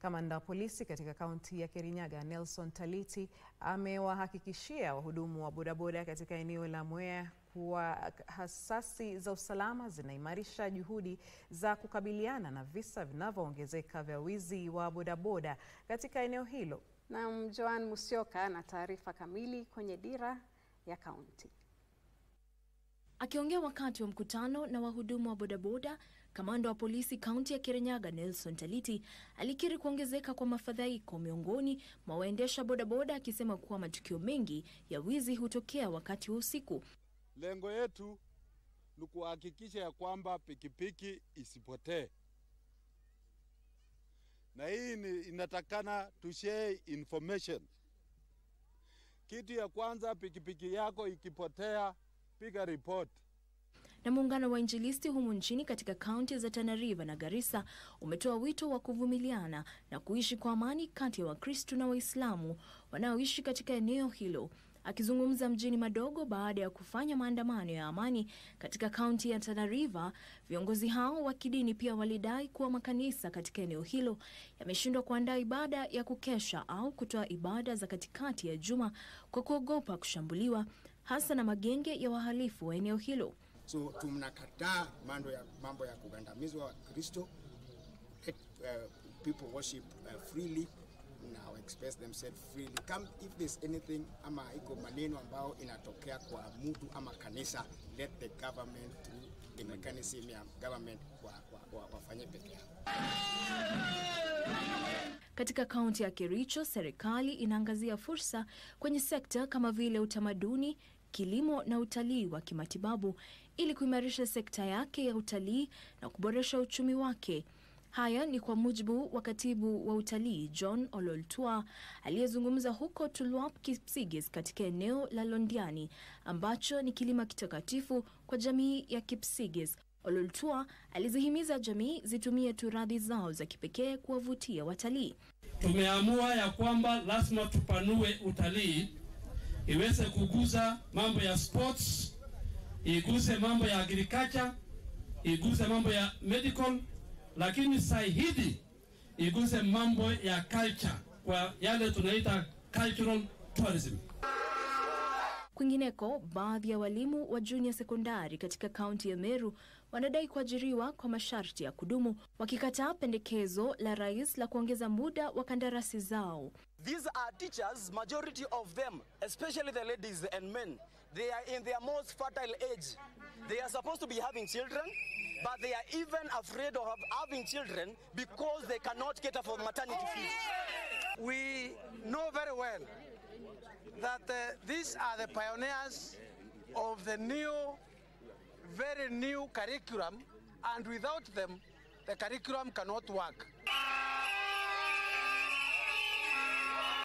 Kamanda wa polisi katika kaunti ya Kirinyaga Nelson Taliti amewahakikishia wahudumu wa bodaboda katika eneo la Mwea kuwa hasasi za usalama zinaimarisha juhudi za kukabiliana na visa vinavyoongezeka vya wizi wa bodaboda katika eneo hilo. Na Joan Musyoka na taarifa kamili kwenye Dira ya Kaunti. Akiongea wakati wa mkutano na wahudumu wa bodaboda, kamanda wa polisi kaunti ya Kirinyaga Nelson Taliti alikiri kuongezeka kwa mafadhaiko miongoni mwa waendesha bodaboda, akisema kuwa matukio mengi ya wizi hutokea wakati wa usiku. Lengo yetu ni kuhakikisha ya kwamba pikipiki isipotee. Na hii inatakana to share information. Kitu ya kwanza, pikipiki yako ikipotea, piga report. Na muungano wa injilisti humu nchini katika kaunti za Tana River na Garissa umetoa wito wa kuvumiliana na kuishi kwa amani kati ya Wakristo na Waislamu wanaoishi katika eneo hilo. Akizungumza mjini Madogo baada ya kufanya maandamano ya amani katika kaunti ya Tana River, viongozi hao wa kidini pia walidai kuwa makanisa katika eneo hilo yameshindwa kuandaa ibada ya kukesha au kutoa ibada za katikati ya juma kwa kuogopa kushambuliwa hasa na magenge ya wahalifu wa eneo hilo. So tunakataa mambo ya kugandamizwa Kristo. Let people worship freely, now express themselves freely. Come if there's anything ama iko maneno ambao inatokea kwa mtu ama kanisa, let the government through the mechanism ya government wafanye peke yao. Katika kaunti ya Kericho, serikali inaangazia fursa kwenye sekta kama vile utamaduni, kilimo na utalii wa kimatibabu ili kuimarisha sekta yake ya utalii na kuboresha uchumi wake. Haya ni kwa mujibu wa katibu wa utalii John Ololtua aliyezungumza huko Tulwap Kipsigis katika eneo la Londiani ambacho ni kilima kitakatifu kwa jamii ya Kipsigis. Ololtua alizihimiza jamii zitumie turadhi zao za kipekee kuwavutia watalii. Tumeamua ya kwamba lazima tupanue utalii iweze kuguza mambo ya sports, iguse mambo ya agriculture, iguse mambo ya medical, lakini zaidi iguse mambo ya culture kwa yale tunaita cultural tourism. Kwingineko, baadhi ya walimu wa junior sekondari katika kaunti ya Meru wanadai kuajiriwa kwa masharti ya kudumu, wakikataa pendekezo la rais la kuongeza muda wa kandarasi zao. These are teachers, majority of them, especially the ladies and men, they are in their most fertile age. They are supposed to be having children, but they are even afraid of having children because they cannot cater for maternity fees. We know very well that these are the pioneers of the new, very new curriculum, and without them, the curriculum cannot work.